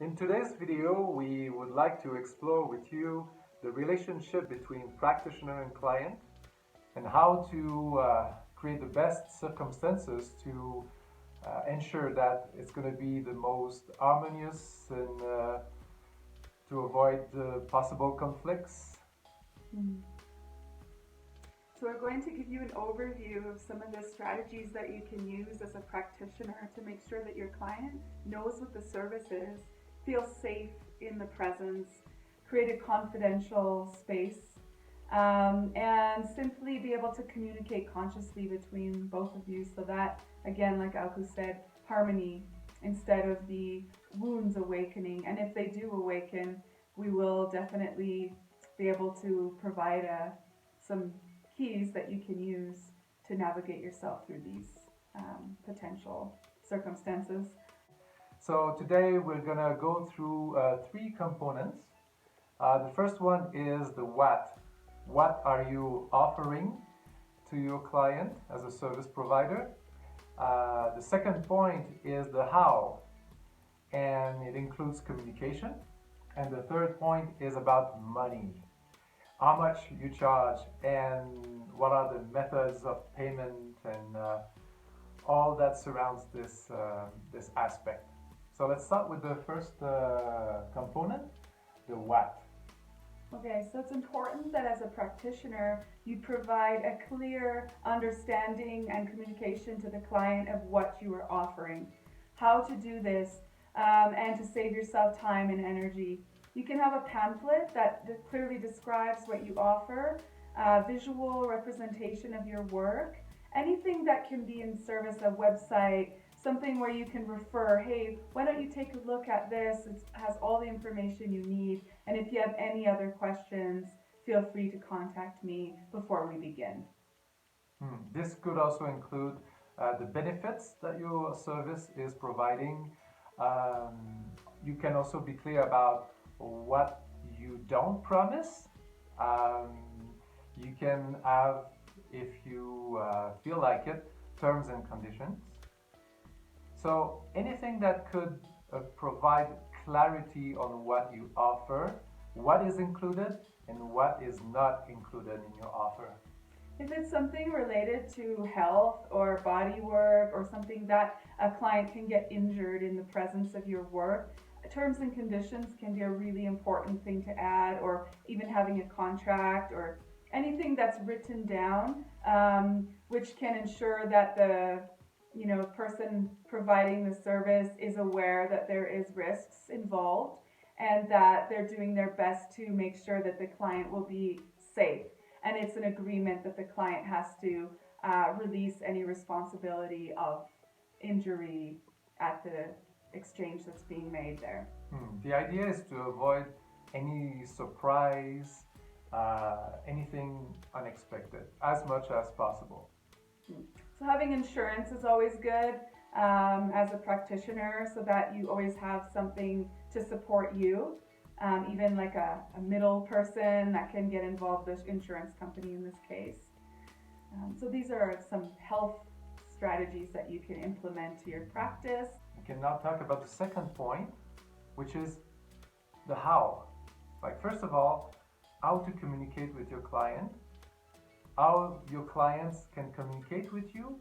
In today's video, we would like to explore with you the relationship between practitioner and client and how to create the best circumstances to ensure that it's going to be the most harmonious and to avoid possible conflicts. So we're going to give you an overview of some of the strategies that you can use as a practitioner to make sure that your client knows what the service is, feels safe in the presence, create a confidential space, and simply be able to communicate consciously between both of you so that, again, like Alku said, harmony instead of the wounds awakening. And if they do awaken, we will definitely be able to provide some keys that you can use to navigate yourself through these potential circumstances. So today we're going to go through three components. The first one is the what. What are you offering to your client as a service provider? The second point is the how, and it includes communication. And the third point is about money. How much you charge and what are the methods of payment and all that surrounds this aspect. So let's start with the first component, the what. Okay, so it's important that as a practitioner, you provide a clear understanding and communication to the client of what you are offering, how to do this, and to save yourself time and energy. You can have a pamphlet that clearly describes what you offer, visual representation of your work, anything that can be in service, a website, something where you can refer, hey, why don't you take a look at this? It has all the information you need. And if you have any other questions, feel free to contact me before we begin. This could also include the benefits that your service is providing. You can also be clear about what you don't promise. You can have, if you feel like it, terms and conditions. So anything that could provide clarity on what you offer, what is included and what is not included in your offer. If it's something related to health or body work or something that a client can get injured in the presence of your work, terms and conditions can be a really important thing to add, or even having a contract or anything that's written down, which can ensure that the person providing the service is aware that there is risks involved and that they're doing their best to make sure that the client will be safe. And it's an agreement that the client has to release any responsibility of injury at the exchange that's being made there. The idea is to avoid any surprise, anything unexpected, as much as possible. So having insurance is always good as a practitioner, so that you always have something to support you. Even like a middle person that can get involved, the insurance company in this case. So these are some health strategies that you can implement to your practice. We can now talk about the second point, which is the how. Like, first of all, how to communicate with your client, how your clients can communicate with you.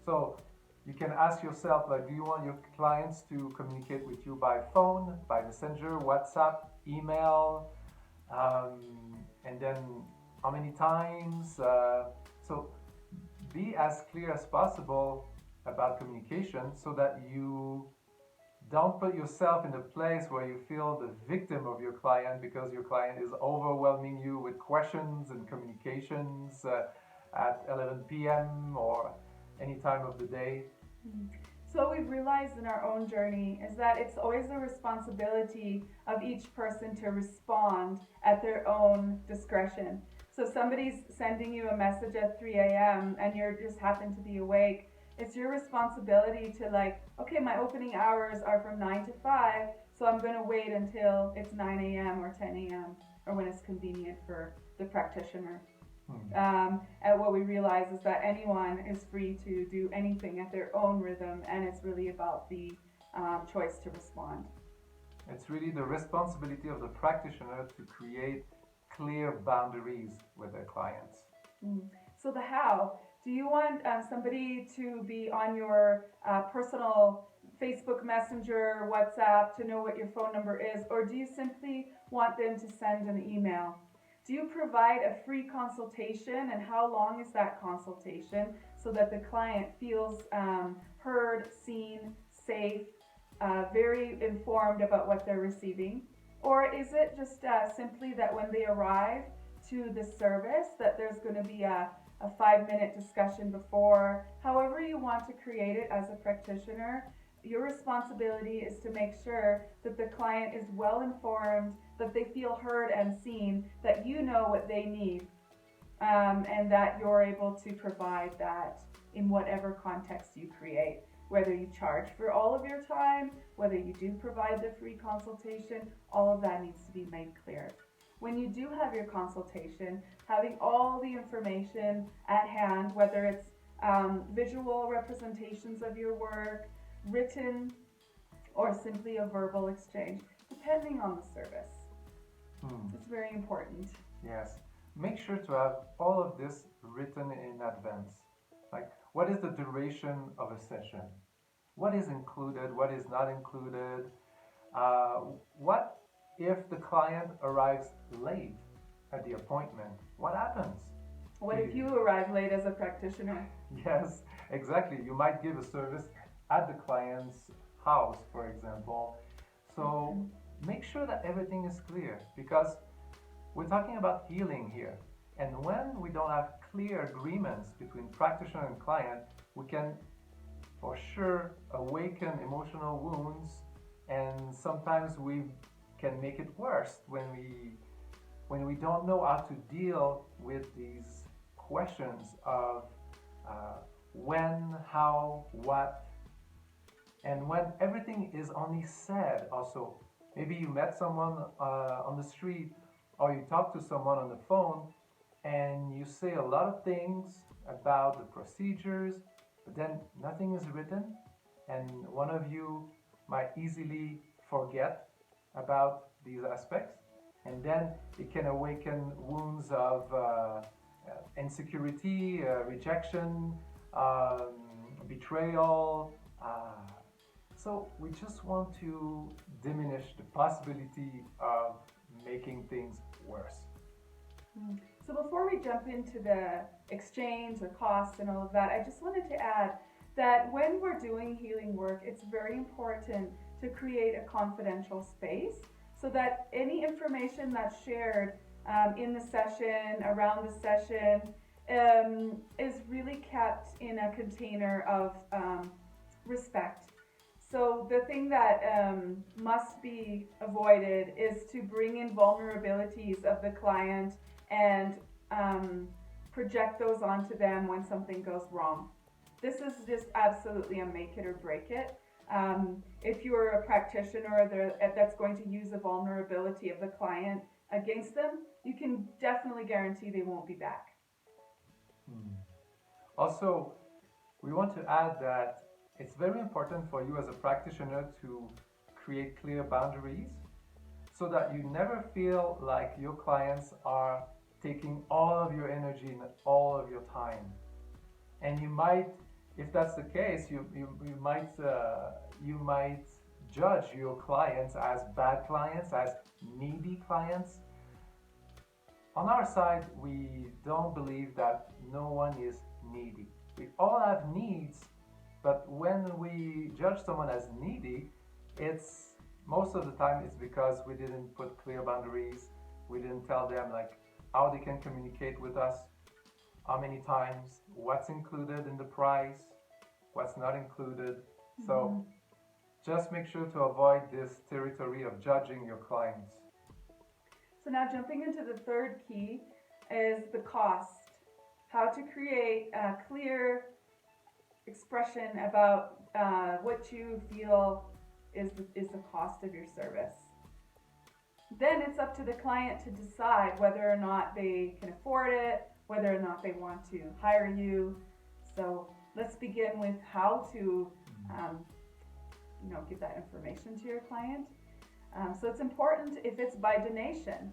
So you can ask yourself, like, do you want your clients to communicate with you by phone, by messenger, WhatsApp, email, and then how many times? So be as clear as possible about communication so that you don't put yourself in a place where you feel the victim of your client because your client is overwhelming you with questions and communications at 11 p.m. or any time of the day. So what we've realized in our own journey is that it's always the responsibility of each person to respond at their own discretion. So somebody's sending you a message at 3 a.m. and you just happen to be awake. It's your responsibility to, like, okay, my opening hours are from 9 to 5, so I'm going to wait until it's 9 a.m. or 10 a.m. or when it's convenient for the practitioner. And what we realize is that anyone is free to do anything at their own rhythm, and it's really about the choice to respond. It's really the responsibility of the practitioner to create clear boundaries with their clients. So the how, do you want somebody to be on your personal Facebook Messenger, WhatsApp, to know what your phone number is, or do you simply want them to send an email? Do you provide a free consultation, and how long is that consultation so that the client feels heard, seen, safe, very informed about what they're receiving? Or is it just simply that when they arrive to the service that there's going to be a 5-minute discussion before? However you want to create it as a practitioner, your responsibility is to make sure that the client is well informed, that they feel heard and seen, that you know what they need, and that you're able to provide that in whatever context you create. Whether you charge for all of your time, whether you do provide the free consultation, all of that needs to be made clear. When you do have your consultation, having all the information at hand, whether it's visual representations of your work, written, or simply a verbal exchange, depending on the service. It's very important. Yes. Make sure to have all of this written in advance. Like, what is the duration of a session? What is included? What is not included? What if the client arrives late at the appointment? What happens? What if you arrive late as a practitioner? Yes, exactly. You might give a service at the client's house, for example. So make sure that everything is clear, because we're talking about healing here. And when we don't have clear agreements between practitioner and client, we can for sure awaken emotional wounds, and sometimes we can make it worse when we don't know how to deal with these questions of when, how, what, and when everything is only said. Also, maybe you met someone on the street, or you talk to someone on the phone, and you say a lot of things about the procedures, but then nothing is written, and one of you might easily forget about these aspects, and then it can awaken wounds of insecurity, rejection, betrayal. So we just want to diminish the possibility of making things worse. So before we jump into the exchange, the costs, and all of that, I just wanted to add that when we're doing healing work, it's very important to create a confidential space so that any information that's shared in the session, around the session, is really kept in a container of respect. So the thing that must be avoided is to bring in vulnerabilities of the client and project those onto them when something goes wrong. This is just absolutely a make it or break it. If you're a practitioner that's going to use the vulnerability of the client against them, you can definitely guarantee they won't be back. Also, we want to add that it's very important for you as a practitioner to create clear boundaries so that you never feel like your clients are taking all of your energy and all of your time. And you might, if that's the case, you might judge your clients as bad clients, as needy clients. On our side, we don't believe that no one is needy. We all have needs, but when we judge someone as needy, it's most of the time it's because we didn't put clear boundaries. We didn't tell them like how they can communicate with us, how many times, what's included in the price, what's not included. So just make sure to avoid this territory of judging your clients. So now jumping into the third key is the cost. How to create a clear expression about what you feel is the cost of your service. Then it's up to the client to decide whether or not they can afford it, whether or not they want to hire you. So let's begin with how to give that information to your client. So it's important if it's by donation.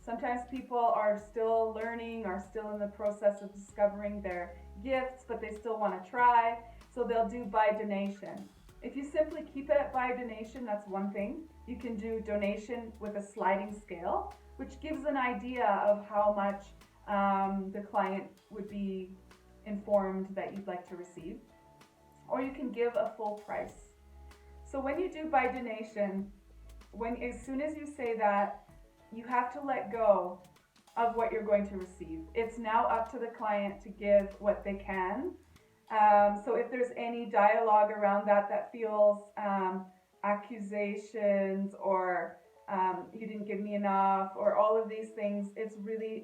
Sometimes people are still learning, are still in the process of discovering their gifts, but they still want to try, so they'll do by donation. If you simply keep it at by donation, that's one thing. You can do donation with a sliding scale, which gives an idea of how much the client would be informed that you'd like to receive. Or you can give a full price. So when you do by donation, as soon as you say that, you have to let go of what you're going to receive. It's now up to the client to give what they can. So if there's any dialogue around that feels accusations or you didn't give me enough or all of these things, it's really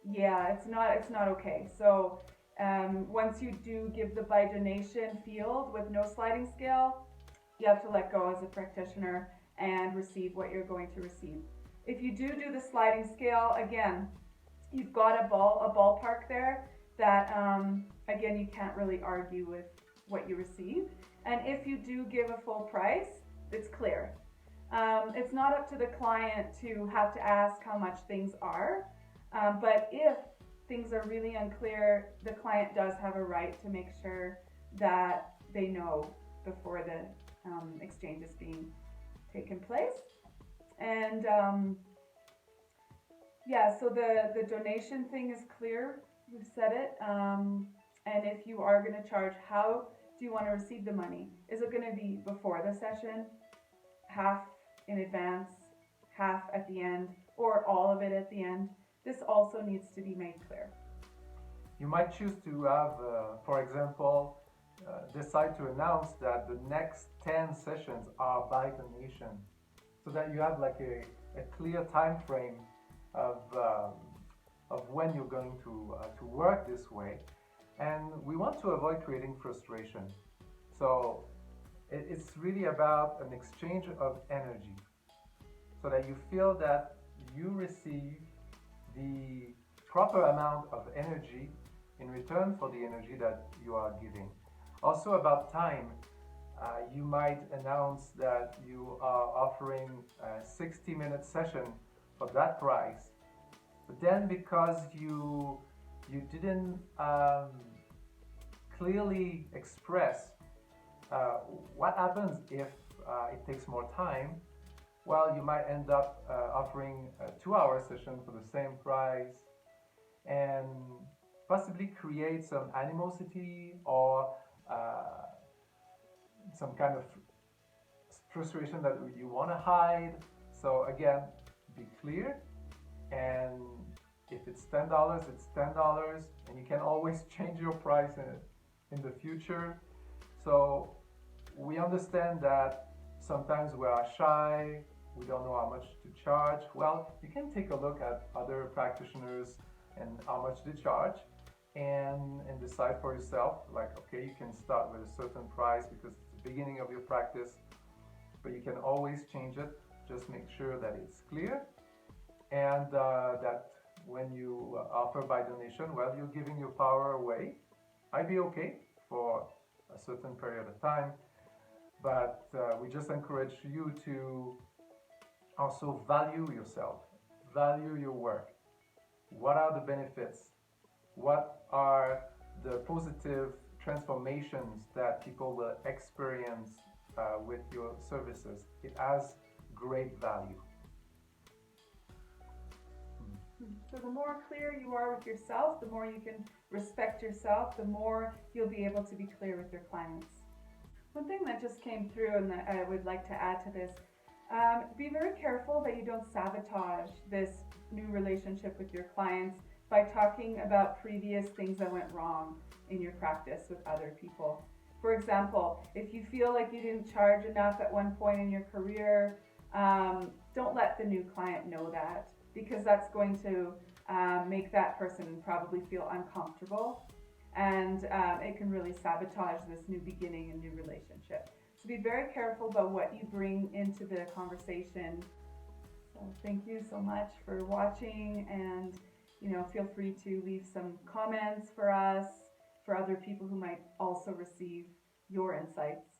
it's not okay. So once you do give the by donation field with no sliding scale, you have to let go as a practitioner and receive what you're going to receive. If you do the sliding scale, again, you've got a ballpark there that again, you can't really argue with what you receive. And if you do give a full price, it's clear. It's not up to the client to have to ask how much things are, but if things are really unclear, the client does have a right to make sure that they know before the exchange is being taken place. And so the donation thing is clear. We've said it. And if you are going to charge, how do you want to receive the money? Is it going to be before the session, half in advance, half at the end, or all of it at the end? This also needs to be made clear. You might choose to have, for example, decide to announce that the next 10 sessions are by donation, so that you have like a clear time frame of when you're going to work this way. And we want to avoid creating frustration. So it's really about an exchange of energy, so that you feel that you receive the proper amount of energy in return for the energy that you are giving. Also about time, you might announce that you are offering a 60-minute session for that price, but then because you didn't clearly express what happens if it takes more time, well, you might end up offering a 2-hour session for the same price and possibly create some animosity or some kind of frustration that you want to hide. So again, be clear, and if it's $10, it's $10, and you can always change your price in the future. So we understand that sometimes we are shy, we don't know how much to charge. Well, you can take a look at other practitioners and how much they charge, and decide for yourself, like, okay, you can start with a certain price because it's the beginning of your practice, but you can always change it. Just make sure that it's clear, and that when you offer by donation, well, you're giving your power away. I'd be okay for a certain period of time, but we just encourage you to also value yourself, value your work. What are the benefits? What are the positive transformations that people will experience with your services? It has great value. So the more clear you are with yourself, the more you can respect yourself, the more you'll be able to be clear with your clients. One thing that just came through and that I would like to add to this, be very careful that you don't sabotage this new relationship with your clients by talking about previous things that went wrong in your practice with other people. For example, if you feel like you didn't charge enough at one point in your career, don't let the new client know that, because that's going to make that person probably feel uncomfortable, and it can really sabotage this new beginning and new relationship. So be very careful about what you bring into the conversation. So thank you so much for watching, and feel free to leave some comments for us, for other people who might also receive your insights.